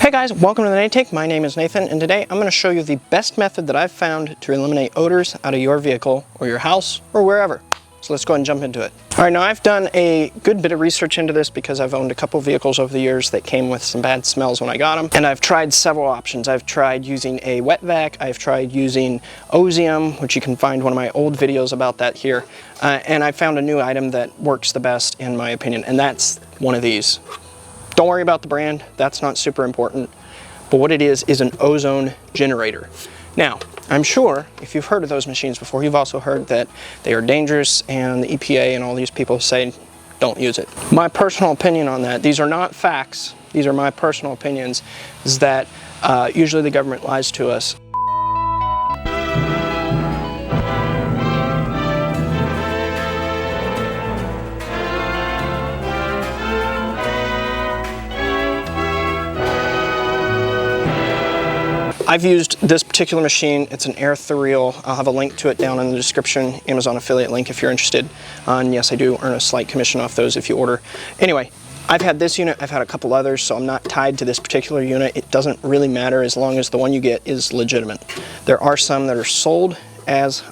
Hey guys, welcome to the Take. My name is Nathan, and today I'm going to show you the best method that I've found to eliminate odors out of your vehicle or your house or wherever. So let's go ahead and jump into it. All right, now I've done a good bit of research into this because I've owned a couple vehicles over the years that came with some bad smells when I got them, and I've tried several options. I've tried using a wet vac, I've tried using Ozone, which you can find one of my old videos about that here, and I found a new item that works the best in my opinion, and that's one of these. Don't worry about the brand, that's not super important, but what it is an ozone generator. Now, I'm sure if you've heard of those machines before, you've also heard that they are dangerous and the EPA and all these people say don't use it. My personal opinion on that, these are not facts, these are my personal opinions, is that usually the government lies to us. I've used this particular machine. It's an air ethereal. I'll have a link to it down in the description, Amazon affiliate link if you're interested. And yes, I do earn a slight commission off those if you order. Anyway, I've had this unit, I've had a couple others, so I'm not tied to this particular unit. It doesn't really matter as long as the one you get is legitimate. There are some that are sold as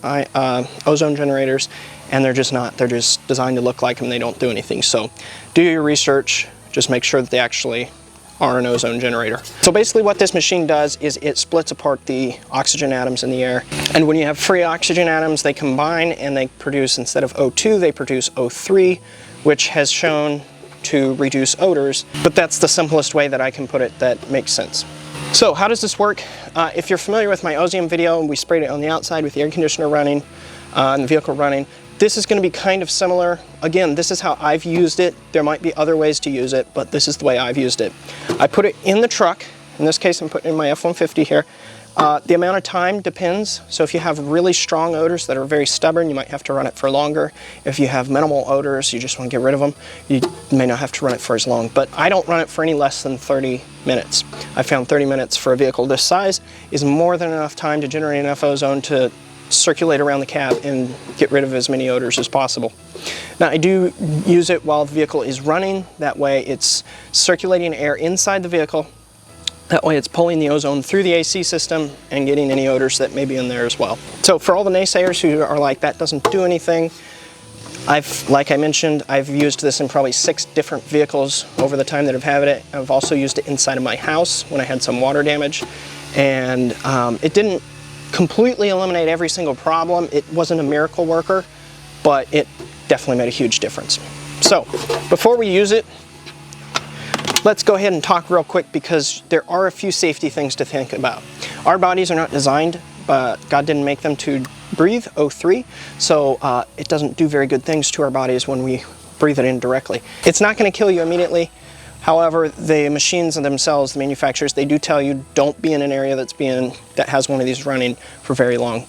ozone generators, and they're just not. They're just designed to look like them. They don't do anything. So do your research. Just make sure that they actually are an ozone generator. So basically what this machine does is it splits apart the oxygen atoms in the air, and when you have free oxygen atoms, they combine and they produce, instead of O2, they produce O3, which has shown to reduce odors, but that's the simplest way that I can put it that makes sense. So how does this work? If you're familiar with my Ozone video, we sprayed it on the outside with the air conditioner running and the vehicle running. This is going to be kind of similar. Again, this is how I've used it. There might be other ways to use it, but this is the way I've used it. I put it in the truck. In this case, I'm putting it in my F-150 here. The amount of time depends. So if you have really strong odors that are very stubborn, you might have to run it for longer. If you have minimal odors, you just want to get rid of them, you may not have to run it for as long. But I don't run it for any less than 30 minutes. I found 30 minutes for a vehicle this size is more than enough time to generate enough ozone to circulate around the cab and get rid of as many odors as possible. Now I do use it while the vehicle is running. That way it's circulating air inside the vehicle. That way it's pulling the ozone through the AC system and getting any odors that may be in there as well. So for all the naysayers who are like, that doesn't do anything, like I mentioned, I've used this in probably 6 different vehicles over the time that I've had it. I've also used it inside of my house when I had some water damage, and it didn't completely eliminate every single problem. It wasn't a miracle worker, but it definitely made a huge difference. So before we use it, let's go ahead and talk real quick because there are a few safety things to think about. Our bodies are not designed, but God didn't make them to breathe O3, so it doesn't do very good things to our bodies when we breathe it in directly. It's not going to kill you immediately. However, the machines themselves, the manufacturers, they do tell you don't be in an area that has one of these running for very long.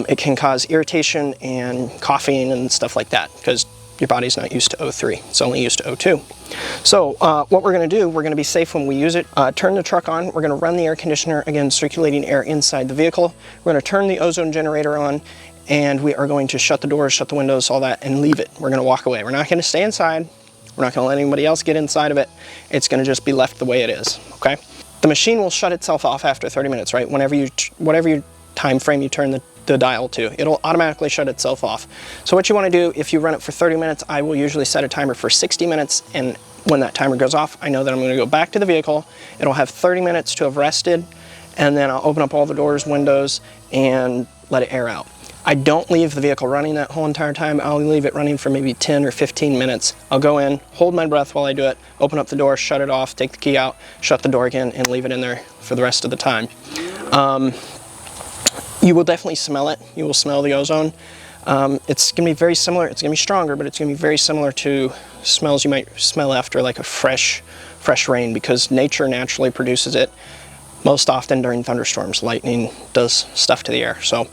It can cause irritation and coughing and stuff like that because your body's not used to O3. It's only used to O2. So what we're going to do, we're going to be safe when we use it. Turn the truck on. We're going to run the air conditioner, again, circulating air inside the vehicle. We're going to turn the ozone generator on, and we are going to shut the doors, shut the windows, all that, and leave it. We're going to walk away. We're not going to stay inside. We're not going to let anybody else get inside of it. It's going to just be left the way it is, okay? The machine will shut itself off after 30 minutes, right? Whatever your time frame you turn the dial to, it'll automatically shut itself off. So what you want to do, if you run it for 30 minutes, I will usually set a timer for 60 minutes, and when that timer goes off, I know that I'm going to go back to the vehicle. It'll have 30 minutes to have rested, and then I'll open up all the doors, windows, and let it air out. I don't leave the vehicle running that whole entire time. I'll leave it running for maybe 10 or 15 minutes. I'll go in, hold my breath while I do it, open up the door, shut it off, take the key out, shut the door again, and leave it in there for the rest of the time. You will definitely smell it. You will smell the ozone. It's going to be very similar. It's going to be stronger, but it's going to be very similar to smells you might smell after like a fresh rain, because nature naturally produces it most often during thunderstorms. Lightning does stuff to the air. So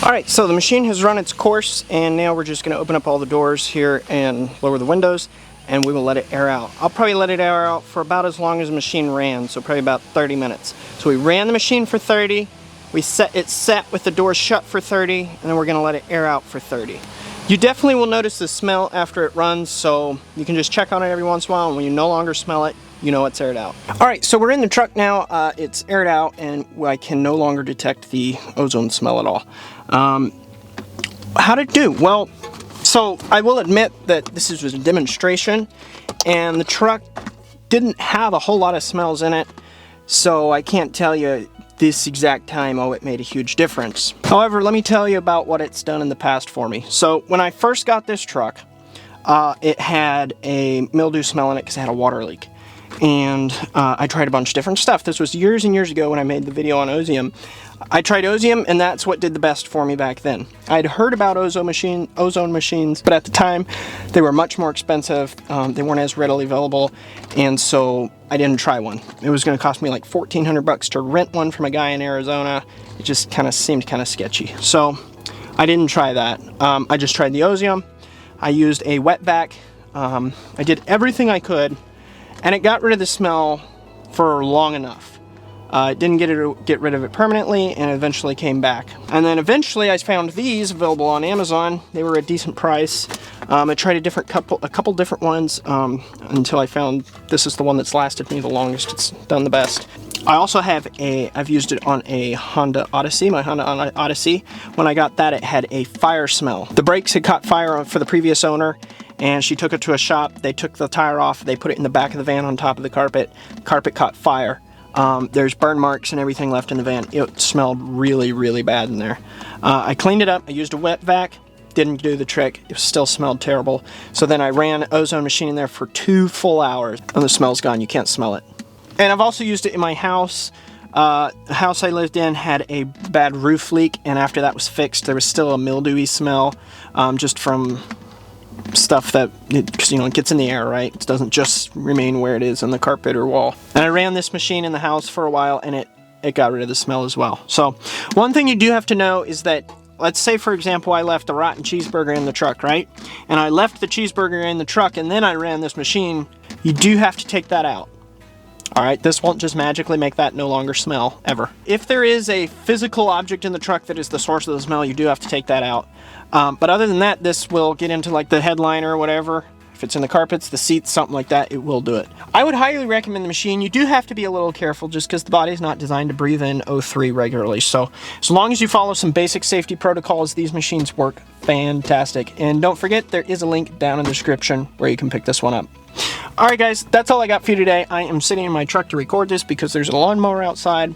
Alright, so the machine has run its course, and now we're just going to open up all the doors here and lower the windows, and we will let it air out. I'll probably let it air out for about as long as the machine ran, so probably about 30 minutes. So we ran the machine for 30, we set it set with the doors shut for 30, and then we're going to let it air out for 30. You definitely will notice the smell after it runs, so you can just check on it every once in a while, and when you no longer smell it, you know it's aired out. Alright, so we're in the truck now, it's aired out, and I can no longer detect the ozone smell at all. How did it do? Well, so I will admit that this was a demonstration, and the truck didn't have a whole lot of smells in it, so I can't tell you this exact time, oh, it made a huge difference. However, let me tell you about what it's done in the past for me. So when I first got this truck, it had a mildew smell in it because it had a water leak. And I tried a bunch of different stuff. This was years and years ago when I made the video on Ozone. I tried Ozone, and that's what did the best for me back then. I'd heard about ozone machines, but at the time they were much more expensive. They weren't as readily available, and so I didn't try one. It was going to cost me like $1,400 to rent one from a guy in Arizona. It just kind of seemed kind of sketchy, so I didn't try that. I just tried the Ozone. I used a wet vac. I did everything I could, and it got rid of the smell for long enough. It didn't get rid of it permanently, and eventually came back. And then eventually I found these available on Amazon. They were a decent price. I tried a couple different ones until I found this is the one that's lasted me the longest. It's done the best. I also have I've used it on a Honda Odyssey, my Honda Odyssey. When I got that, it had a fire smell. The brakes had caught fire for the previous owner, and she took it to a shop. They took the tire off, they put it in the back of the van on top of the carpet. The carpet caught fire. There's burn marks and everything left in the van. It smelled really, really bad in there. I cleaned it up. I used a wet vac. Didn't do the trick. It still smelled terrible. So then I ran Ozone machine in there for 2 full hours, and the smell's gone. You can't smell it. And I've also used it in my house. The house I lived in had a bad roof leak, and after that was fixed, there was still a mildewy smell, just from stuff that it gets in the air, right? It doesn't just remain where it is in the carpet or wall. And I ran this machine in the house for a while, and it got rid of the smell as well. So one thing you do have to know is that, let's say for example I left a rotten cheeseburger in the truck, right? And I left the cheeseburger in the truck and then I ran this machine. You do have to take that out. Alright, this won't just magically make that no longer smell, ever. If there is a physical object in the truck that is the source of the smell, you do have to take that out. But other than that, this will get into like the headliner or whatever. If it's in the carpets, the seats, something like that, it will do it. I would highly recommend the machine. You do have to be a little careful just because the body is not designed to breathe in O3 regularly. So as long as you follow some basic safety protocols, these machines work fantastic. And don't forget, there is a link down in the description where you can pick this one up. Alright guys, that's all I got for you today. I am sitting in my truck to record this because there's a lawnmower outside.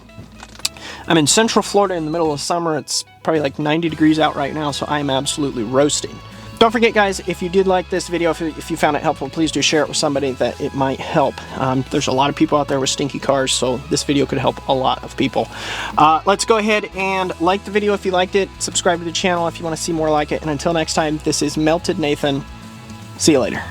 I'm in Central Florida in the middle of summer. It's probably like 90 degrees out right now, so I'm absolutely roasting. Don't forget guys, if you did like this video, if you found it helpful, please do share it with somebody that it might help. There's a lot of people out there with stinky cars, so this video could help a lot of people. Let's go ahead and like the video if you liked it, subscribe to the channel if you want to see more like it, and until next time, this is Melted Nathan. See you later.